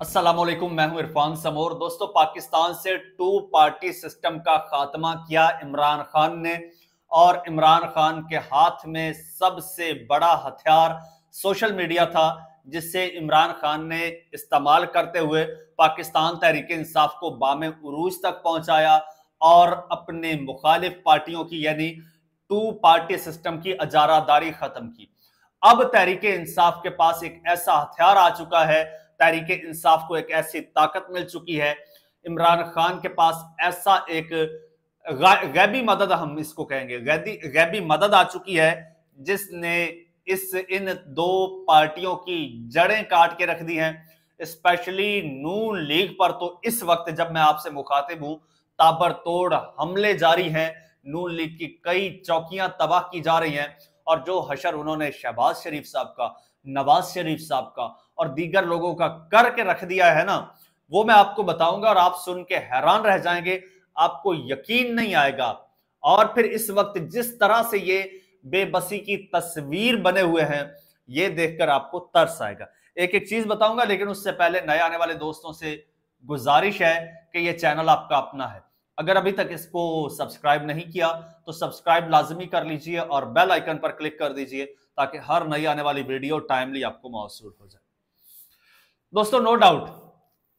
अस्सलामुअलैकुम, मैं हूं इरफान समोर। दोस्तों, पाकिस्तान से टू पार्टी सिस्टम का खात्मा किया इमरान खान ने और इमरान खान के हाथ में सबसे बड़ा हथियार सोशल मीडिया था, जिससे इमरान खान ने इस्तेमाल करते हुए पाकिस्तान तहरीक इंसाफ को बामे उरूज तक पहुंचाया और अपने मुखालिफ पार्टियों की यानी टू पार्टी सिस्टम की अजारादारी खत्म की। अब तहरीक इंसाफ के पास एक ऐसा हथियार आ चुका है, तहरीक इंसाफ को एक ऐसी ताकत मिल चुकी है, इमरान खान के पास ऐसा एक गैबी मदद, हम इसको कहेंगे गैबी मदद आ चुकी है, जिसने इन दो पार्टियों की जड़ें काट के रख दी हैं। स्पेशली नून लीग पर तो इस वक्त जब मैं आपसे मुखातिब हूं, ताबड़तोड़ हमले जारी हैं। नून लीग की कई चौकियां तबाह की जा रही हैं और जो हशर उन्होंने शहबाज शरीफ साहब का, नवाज शरीफ साहब का और दीगर लोगों का करके रख दिया है ना, वो मैं आपको बताऊंगा और आप सुन के हैरान रह जाएंगे, आपको यकीन नहीं आएगा। और फिर इस वक्त जिस तरह से ये बेबसी की तस्वीर बने हुए हैं, ये देखकर आपको तरस आएगा। एक एक चीज बताऊंगा, लेकिन उससे पहले नए आने वाले दोस्तों से गुजारिश है कि ये चैनल आपका अपना है। अगर अभी तक इसको सब्सक्राइब नहीं किया तो सब्सक्राइब लाजमी कर लीजिए और बेल आइकन पर क्लिक कर दीजिए, ताकि हर नई आने वाली वीडियो टाइमली आपको मौसूल हो जाए। दोस्तों, नो डाउट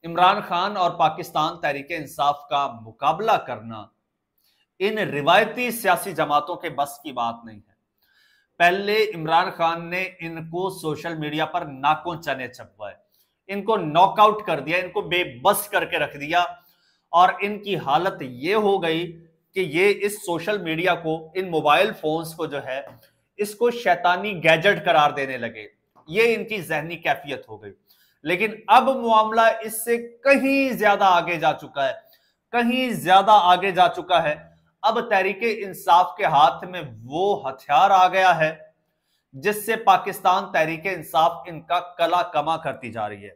इमरान खान और पाकिस्तान तहरीक इंसाफ का मुकाबला करना इन रिवायती सियासी जमातों के बस की बात नहीं है। पहले इमरान खान ने इनको सोशल मीडिया पर नाकों चने चबवाए, इनको नॉकआउट कर दिया, इनको बेबस करके रख दिया और इनकी हालत ये हो गई कि ये इस सोशल मीडिया को, इन मोबाइल फोन्स को जो है, इसको शैतानी गैजेट करार देने लगे। ये इनकी जहनी कैफियत हो गई। लेकिन अब मामला इससे कहीं ज्यादा आगे जा चुका है, कहीं ज्यादा आगे जा चुका है। अब तहरीक इंसाफ के हाथ में वो हथियार आ गया है जिससे पाकिस्तान तहरीक इंसाफ इनका कला कमा करती जा रही है,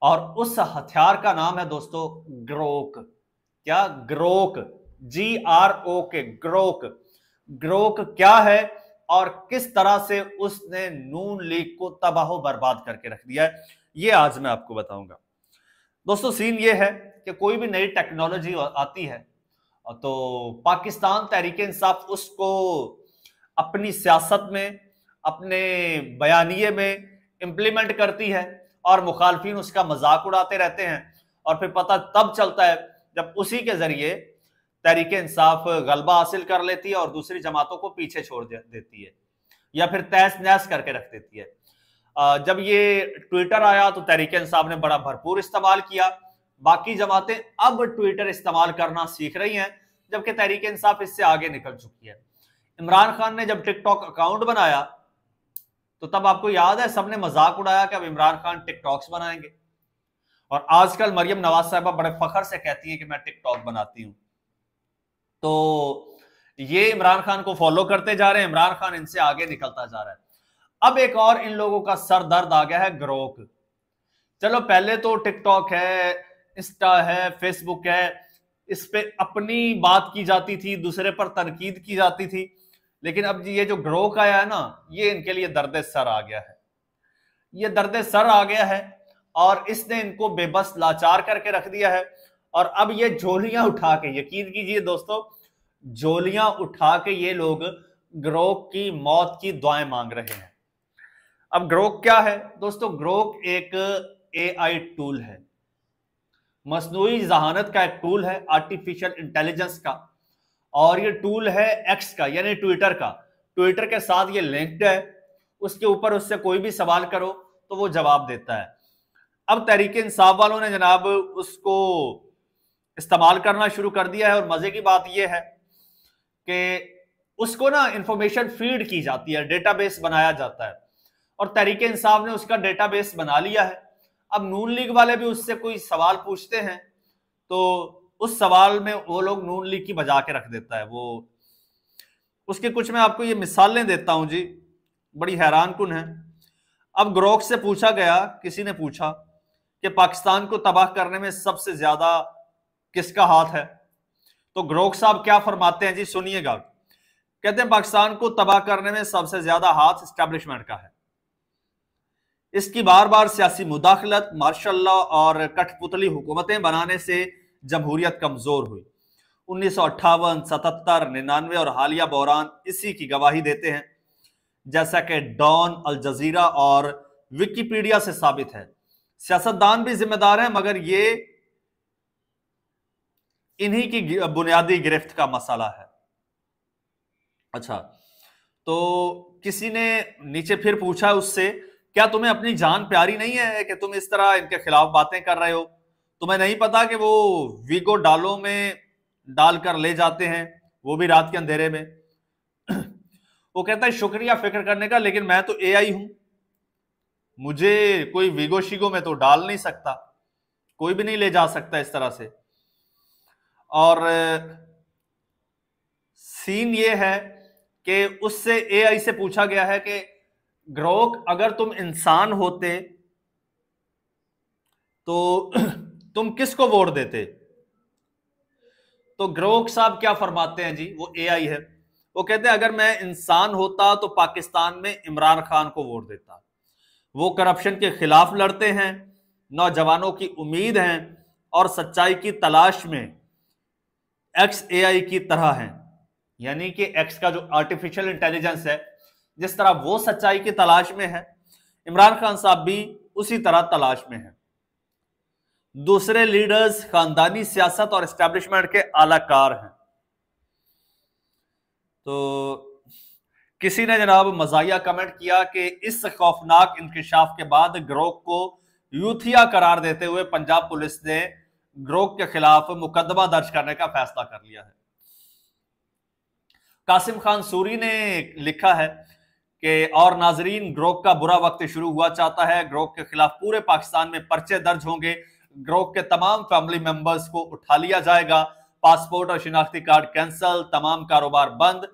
और उस हथियार का नाम है दोस्तों ग्रोक। क्या? ग्रोक, GRO के, ग्रोक। ग्रोक क्या है और किस तरह से उसने नून लीग को तबाह बर्बाद करके रख दिया है, ये आज मैं आपको बताऊंगा। दोस्तों, सीन ये है कि कोई भी नई टेक्नोलॉजी आती है तो पाकिस्तान तहरीक इंसाफ उसको अपनी सियासत में, अपने बयानिए में इंप्लीमेंट करती है और मुखालफिन उसका मजाक उड़ाते रहते हैं। और फिर पता तब चलता है जब उसी के जरिए तहरीक इंसाफ गलबा हासिल कर लेती है और दूसरी जमातों को पीछे छोड़ देती है या फिर तहस नहस करके रख देती है। जब ये ट्विटर आया तो तहरीक इंसाफ ने बड़ा भरपूर इस्तेमाल किया। बाकी जमातें अब ट्विटर इस्तेमाल करना सीख रही हैं, जबकि तहरीक इंसाफ इससे आगे निकल चुकी है। इमरान खान ने जब टिकटॉक अकाउंट बनाया तो तब आपको याद है सबने मजाक उड़ाया कि अब इमरान खान टिकटॉक्स बनाएंगे। और आजकल मरियम नवाज साहबा बड़े फखर से कहती हैं कि मैं टिकटॉक बनाती हूं। तो ये इमरान खान को फॉलो करते जा रहे हैं, इमरान खान इनसे आगे निकलता जा रहा है। अब एक और इन लोगों का सर दर्द आ गया है, ग्रोक। चलो, पहले तो टिकटॉक है, इंस्टा है, फेसबुक है, इस पे अपनी बात की जाती थी, दूसरे पर तनकीद की जाती थी। लेकिन अब ये जो ग्रोक आया है ना, ये इनके लिए दर्द सर आ गया है। ये दर्द सर आ गया है और इसने इनको बेबस लाचार करके रख दिया है। और अब ये झोलियां उठा के, यकीन कीजिए दोस्तों, झोलियां उठा के ये लोग ग्रोक की मौत की दुआएं मांग रहे हैं। अब ग्रोक क्या है दोस्तों? ग्रोक एक AI टूल है, मसनूई जहानत का एक टूल है, आर्टिफिशियल इंटेलिजेंस का। और ये टूल है एक्स का, यानी ट्विटर का। ट्विटर के साथ ये लिंक्ड है, उसके ऊपर उससे कोई भी सवाल करो तो वो जवाब देता है। अब तहरीक इंसाफ वालों ने जनाब उसको इस्तेमाल करना शुरू कर दिया है और मजे की बात यह है कि उसको ना इंफॉर्मेशन फीड की जाती है, डेटाबेस बनाया जाता है और तहरीक इंसाफ ने उसका डेटाबेस बना लिया है। अब नून लीग वाले भी उससे कोई सवाल पूछते हैं तो उस सवाल में वो लोग नून लीग की बजा के रख देता है। वो उसके कुछ मैं आपको ये मिसालें देता हूं जी, बड़ी हैरान कुन है। अब ग्रोक से पूछा गया, किसी ने पूछा कि पाकिस्तान को तबाह करने में सबसे ज्यादा किसका हाथ है, तो ग्रोक साहब क्या फरमाते हैं जी, सुनिएगा। कहते हैं पाकिस्तान को तबाह करने में सबसे ज्यादा हाथ एस्टेब्लिशमेंट का है। इसकी बार बार सियासी मुदाखलत, मार्शल लॉ और कठपुतली हुकूमतें बनाने से जमहूरियत कमजोर हुई। 1958, 77, 99 और हालिया बहरान इसी की गवाही देते हैं, जैसा कि डॉन, अल जजीरा और विकिपीडिया से साबित है। सियासतदान भी जिम्मेदार हैं, मगर ये इन्हीं की बुनियादी गिरफ्त का मसला है। अच्छा, तो किसी ने नीचे फिर पूछा उससे, क्या तुम्हें अपनी जान प्यारी नहीं है कि तुम इस तरह इनके खिलाफ बातें कर रहे हो? तुम्हें नहीं पता कि वो वीगो डालों में डालकर ले जाते हैं, वो भी रात के अंधेरे में? वो कहता है शुक्रिया फिक्र करने का, लेकिन मैं तो एआई हूं, मुझे कोई वीगो शिगो में तो डाल नहीं सकता, कोई भी नहीं ले जा सकता इस तरह से। और सीन ये है कि उससे एआई से पूछा गया है कि ग्रोक, अगर तुम इंसान होते तो तुम किसको वोट देते? तो ग्रोक साहब क्या फरमाते हैं जी, वो एआई है, वो कहते हैं अगर मैं इंसान होता तो पाकिस्तान में इमरान खान को वोट देता। वो करप्शन के खिलाफ लड़ते हैं, नौजवानों की उम्मीद हैं और सच्चाई की तलाश में एक्स एआई की तरह हैं। यानी कि एक्स का जो आर्टिफिशियल इंटेलिजेंस है, जिस तरह वो सच्चाई की तलाश में है, इमरान खान साहब भी उसी तरह तलाश में है। दूसरे लीडर्स खानदानी सियासत और एस्टैब्लिशमेंट के आलाकार हैं। तो किसी ने जनाब मजाया कमेंट किया कि इस खौफनाक इंकशाफ के बाद ग्रोक को यूथिया करार देते हुए पंजाब पुलिस ने ग्रोक के खिलाफ मुकदमा दर्ज करने का फैसला कर लिया है। कासिम खान सूरी ने लिखा है कि और नाजरीन, ग्रोक का बुरा वक्त शुरू हुआ चाहता है। ग्रोक के खिलाफ पूरे पाकिस्तान में पर्चे दर्ज होंगे। ग्रोक के तमाम फैमिली मेंबर्स को उठा लिया जाएगा। पासपोर्ट और शिनाख्ती कार्ड कैंसल, तमाम कारोबार बंद,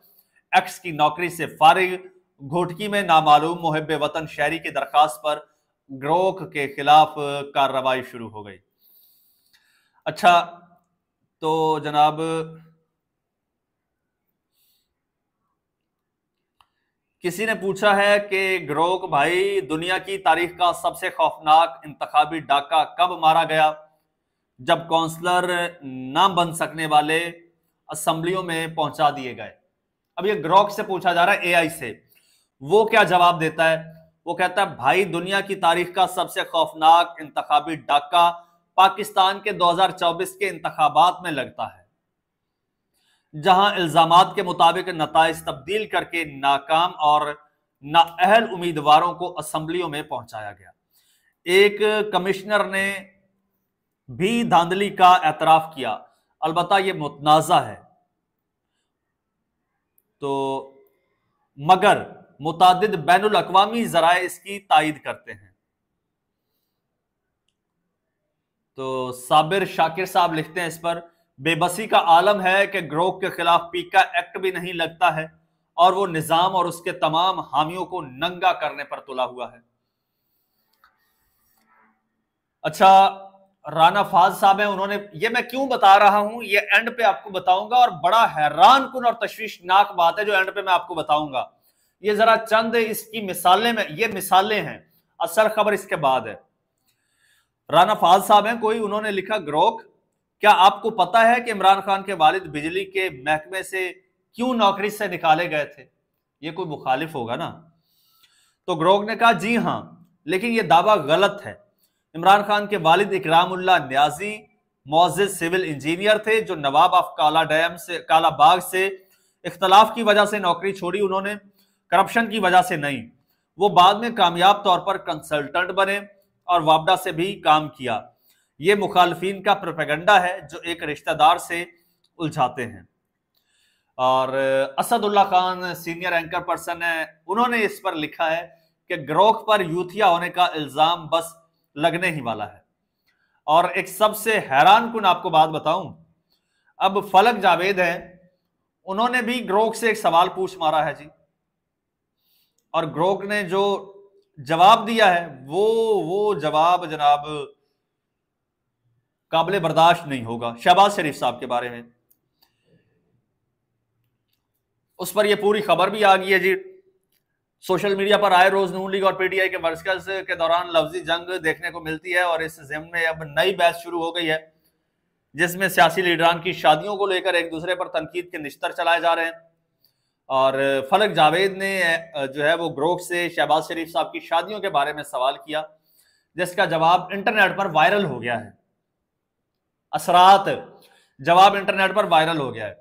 एक्स की नौकरी से फारिग। घोटकी में नामालूम मुहिब वतन शहरी की दरखास्त पर ग्रोक के खिलाफ कार्रवाई शुरू हो गई। अच्छा, तो जनाब किसी ने पूछा है कि ग्रोक भाई, दुनिया की तारीख का सबसे खौफनाक इंतखाबी डाका कब मारा गया? जब काउंसलर ना बन सकने वाले असेंबलियों में पहुंचा दिए गए। अब ये ग्रोक से पूछा जा रहा है, एआई से। वो क्या जवाब देता है? वो कहता है भाई, दुनिया की तारीख का सबसे खौफनाक इंतखाबी डाका पाकिस्तान के 2024 के इंतखाबात में लगता है, जहां इल्जामात के मुताबिक नताइज तब्दील करके नाकाम और नाअहल उम्मीदवारों को असेंबलियों में पहुंचाया गया। एक कमिश्नर ने भी धांधली का एतराफ किया, अलबत्ता यह मुतनाज़ा है, तो मगर मुतादिद बैनुल अक़वामी ज़राए इसकी तायीद करते हैं। तो साबिर शाकिर साहब लिखते हैं इस पर, बेबसी का आलम है कि ग्रोक के खिलाफ पीका एक्ट भी नहीं लगता है और वो निजाम और उसके तमाम हामियों को नंगा करने पर तुला हुआ है। अच्छा, राना फाज साहब हैं, उन्होंने, ये मैं क्यों बता रहा हूं, ये एंड पे आपको बताऊंगा, और बड़ा हैरान कुन और तशवीशनाक बात है जो एंड पे मैं आपको बताऊंगा। ये जरा चंद इसकी मिसालें में, ये मिसालें हैं, असल खबर इसके बाद है। राना फाज साहब हैं कोई, उन्होंने लिखा, ग्रोक, क्या आपको पता है कि इमरान खान के वालिद बिजली के महकमे से क्यों नौकरी से निकाले गए थे? ये कोई मुखालिफ होगा ना। तो ग्रोक ने कहा, जी हां, लेकिन यह दावा गलत है। इमरान खान के वालिद इकरामुल्लाह न्याजी मुअज़्ज़िज़ सिविल इंजीनियर थे, जो नवाब ऑफ काला बाग से इख्तलाफ की वजह से नौकरी छोड़ी उन्होंने, करप्शन की वजह से नहीं। वो बाद में कामयाब तौर पर कंसल्टेंट बने और वापडा से भी काम किया। ये मुखालफिन का प्रोपेगेंडा है जो एक रिश्तेदार से उलझाते हैं। और Asadullah Khan senior anchor person है, उन्होंने इस पर लिखा है कि ग्रोक पर यूथिया होने का इल्जाम बस लगने ही वाला है। और एक सबसे हैरान कुन आपको बात बताऊं, अब फलक जावेद है, उन्होंने भी ग्रोक से एक सवाल पूछ मारा है जी, और ग्रोक ने जो जवाब दिया है वो जवाब जनाब काबिल बर्दाश्त नहीं होगा। शहबाज शरीफ साहब के बारे में, उस पर ये पूरी खबर भी आ गई है जी। सोशल मीडिया पर आए रोज नून लीग और पीटीआई के वर्कर्स के दौरान लफ्जी जंग देखने को मिलती है और इस जिम्न में अब नई बहस शुरू हो गई है, जिसमें सियासी लीडरान की शादियों को लेकर एक दूसरे पर तनकीद के निश्तर चलाए जा रहे हैं। और फलक जावेद ने जो है वो ग्रोक से शहबाज शरीफ साहब की शादियों के बारे में सवाल किया, जिसका जवाब इंटरनेट पर वायरल हो गया है। असरात जवाब इंटरनेट पर वायरल हो गया है।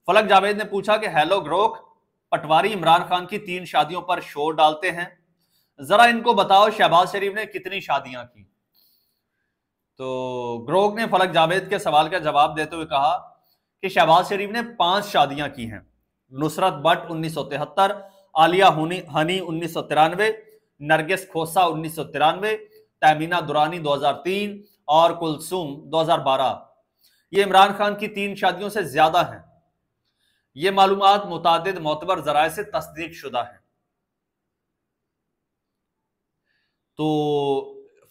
फलक जावेद ने पूछा कि हेलो ग्रोक, पटवारी इमरान खान की 3 शादियों पर शोर डालते हैं, जरा इनको बताओ शहबाज शरीफ ने कितनी शादियां की। तो ग्रोक ने फलक जावेद के सवाल का जवाब देते हुए कहा कि शहबाज शरीफ ने 5 शादियां की हैं। नुसरत भट्ट 1973, आलिया हनी 1993, नरगिस खोसा 1993, तहमीना दुरानी 2003 और कुलसूम 2012। ये इमरान खान की 3 शादियों से ज्यादा हैं। ये मालूमात मुतादिद मोतबर जराए से तस्दीक शुदा है। तो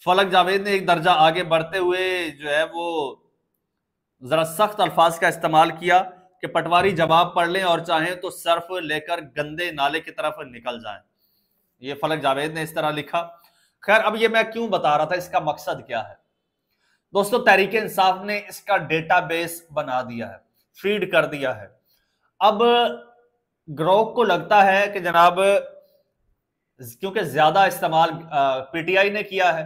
फलक जावेद ने एक दर्जा आगे बढ़ते हुए जो है वो जरा सख्त अल्फाज का इस्तेमाल किया कि पटवारी जवाब पढ़ लें और चाहें तो सर्फ लेकर गंदे नाले की तरफ निकल जाएं। ये फलक जावेद ने इस तरह लिखा। खैर, अब ये मैं क्यों बता रहा था, इसका मकसद क्या है दोस्तों? तहरीक इंसाफ ने इसका डेटाबेस बना दिया है, फीड कर दिया है। अब ग्रोक को लगता है कि जनाब क्योंकि ज्यादा इस्तेमाल पीटीआई ने किया है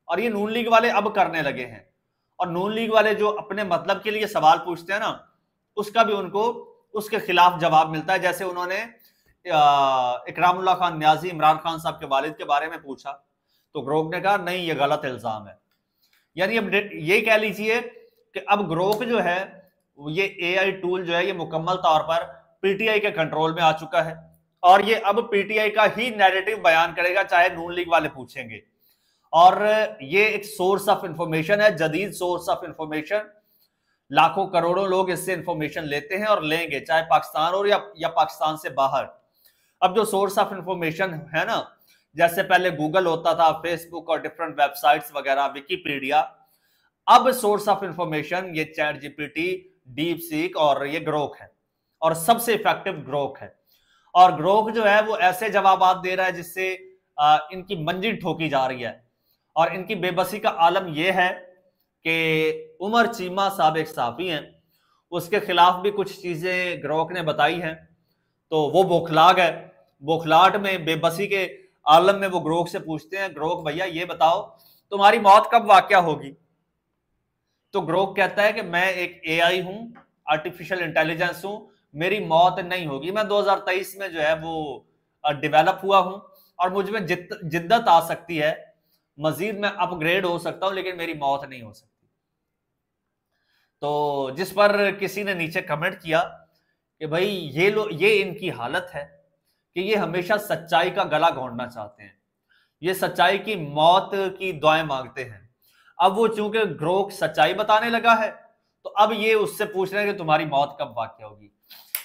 और ये नून लीग वाले अब करने लगे हैं, और नून लीग वाले जो अपने मतलब के लिए सवाल पूछते हैं ना, उसका भी उनको उसके खिलाफ जवाब मिलता है। जैसे उन्होंने इकरामुल्लाह खान न्याजी इमरान खान साहब के वालिद के बारे में पूछा, तो ग्रोक ने कहा नहीं, ये गलत इल्जाम है। यानी अब ये कह लीजिए कि अब ग्रोक जो है ये एआई टूल जो है ये मुकम्मल तौर पर पीटीआई के कंट्रोल में आ चुका है, और ये अब पीटीआई का ही नैरेटिव बयान करेगा, चाहे नून लीग वाले पूछेंगे। और ये एक सोर्स ऑफ इंफॉर्मेशन है, जदीद सोर्स ऑफ इंफॉर्मेशन। लाखों करोड़ों लोग इससे इंफॉर्मेशन लेते हैं और लेंगे, चाहे पाकिस्तान हो या पाकिस्तान से बाहर। अब जो सोर्स ऑफ इंफॉर्मेशन है ना, जैसे पहले गूगल होता था, फेसबुक और डिफरेंट वेबसाइट्स वगैरह, विकीपीडिया, अब सोर्स ऑफ इंफॉर्मेशन ये चैट जीपीटी, डीप सीक और ये ग्रोक है, और सबसे इफेक्टिव ग्रोक है। और ग्रोक जो है वो ऐसे जवाब दे रहा है जिससे इनकी मंजिल ठोकी जा रही है। और इनकी बेबसी का आलम यह है कि उमर चीमा साहब एक सहाफी हैं, उसके खिलाफ भी कुछ चीजें ग्रोक ने बताई हैं, तो वो बौखला गए। बौखलाहट में, बेबसी के आलम में वो ग्रोक से पूछते हैं, ग्रोक भैया ये बताओ तुम्हारी मौत कब वाकया होगी? तो ग्रोक कहता है कि मैं एक एआई हूं, आर्टिफिशियल इंटेलिजेंस हूं, मेरी मौत नहीं होगी। मैं 2023 में जो है वो डेवलप हुआ हूं और मुझ में जिद्दत आ सकती है, मजीद मैं अपग्रेड हो सकता हूं, लेकिन मेरी मौत नहीं हो सकती। तो जिस पर किसी ने नीचे कमेंट किया कि भाई ये इनकी हालत है कि ये हमेशा सच्चाई का गला घोंटना चाहते हैं, ये सच्चाई की मौत की दुआएं मांगते हैं। अब वो चूंकि ग्रोक सच्चाई बताने लगा है, तो अब ये उससे पूछ रहे हैं कि तुम्हारी मौत कब वाकई होगी।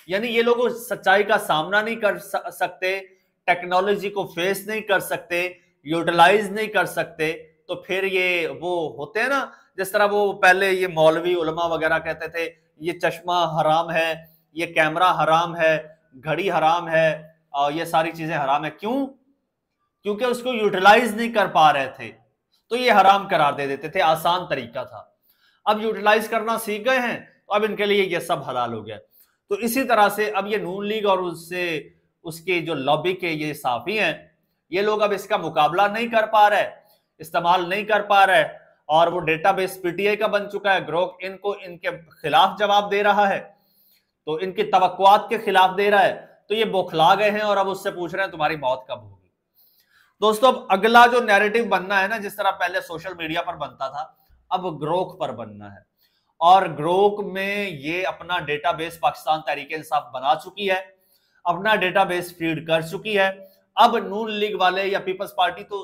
यानी ये लोग सच्चाई का सामना नहीं कर सकते, टेक्नोलॉजी को फेस नहीं कर सकते, यूटिलाइज नहीं कर सकते, तो फिर ये वो होते हैं ना, जिस तरह वो पहले ये मौलवी उलमा वगैरह कहते थे ये चश्मा हराम है, ये कैमरा हराम है, घड़ी हराम है, और ये सारी चीजें हराम है। क्यों? क्योंकि उसको यूटिलाइज नहीं कर पा रहे थे, तो ये हराम करार दे देते थे, आसान तरीका था। अब यूटिलाइज करना सीख गए हैं, तो अब इनके लिए ये सब हलाल हो गया। तो इसी तरह से अब ये नून लीग और उसके जो लॉबी के ये साफी हैं, ये लोग अब इसका मुकाबला नहीं कर पा रहे, इस्तेमाल नहीं कर पा रहे, और वो डेटाबेस पीटीआई का बन चुका है। ग्रोक इनको इनके खिलाफ जवाब दे रहा है, तो इनकी तवक्कुआत के खिलाफ दे रहा है, तो ये बौखला गए हैं और अब उससे पूछ रहे हैं तुम्हारी मौत कब होगी। दोस्तों, अब अगला जो नैरेटिव बनना है ना, जिस तरह पहले सोशल मीडिया पर बनता था, अब ग्रोक पर बनना है। और ग्रोक में ये अपना डेटाबेस पाकिस्तान तहरीक-ए-इंसाफ बना चुकी है, अपना डेटाबेस फीड कर चुकी है। अब नून लीग वाले या पीपल्स पार्टी तो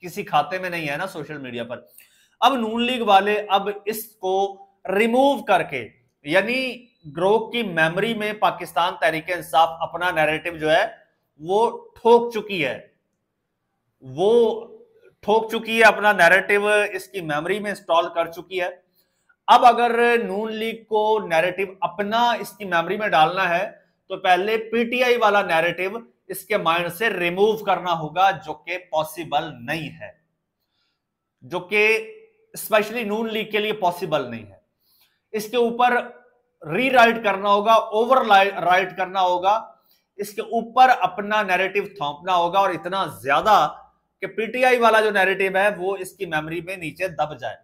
किसी खाते में नहीं है ना सोशल मीडिया पर, अब नून लीग वाले अब इसको रिमूव करके, यानी ग्रोक की मेमोरी में पाकिस्तान तहरीक-ए-इंसाफ अपना नैरेटिव जो है वो ठोक चुकी है, अपना नैरेटिव इसकी मेमोरी में इंस्टॉल कर चुकी है। अब अगर नून लीग को नैरेटिव अपना इसकी मेमोरी में डालना है, तो पहले पीटीआई वाला नैरेटिव इसके माइंड से रिमूव करना होगा, जो कि पॉसिबल नहीं है, जो कि स्पेशली नून लीग के लिए पॉसिबल नहीं है। इसके ऊपर रीराइट करना होगा, ओवर राइट करना होगा, इसके ऊपर अपना नैरेटिव थोपना होगा, और इतना ज्यादा कि पीटीआई वाला जो नैरेटिव है वो इसकी मेमोरी में नीचे दब जाए।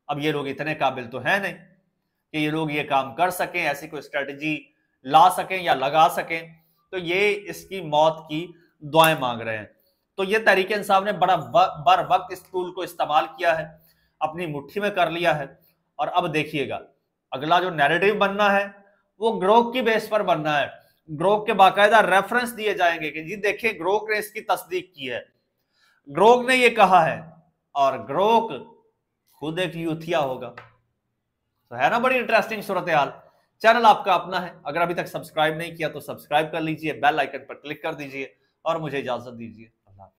अब ये लोग इतने काबिल तो है नहीं कि ये लोग ये काम कर सकें, ऐसी कोई स्ट्रेटजी ला सकें या लगा सकें, तो ये इसकी मौत की दुआएं मांग रहे हैं। तो ये तहरीक इंसाफ ने बड़ा बर वक्त इस टूल को इस्तेमाल किया है, अपनी मुट्ठी में कर लिया है। और अब देखिएगा अगला जो नैरेटिव बनना है वो ग्रोक की बेस पर बनना है। ग्रोक के बाकायदा रेफरेंस दिए जाएंगे कि जी देखिए ग्रोक ने इसकी तस्दीक की है, ग्रोक ने ये कहा है, और ग्रोक खुद एक यूथिया होगा। तो है ना बड़ी इंटरेस्टिंग सूरत हाल। चैनल आपका अपना है, अगर अभी तक सब्सक्राइब नहीं किया तो सब्सक्राइब कर लीजिए, बेल आइकन पर क्लिक कर दीजिए और मुझे इजाजत दीजिए।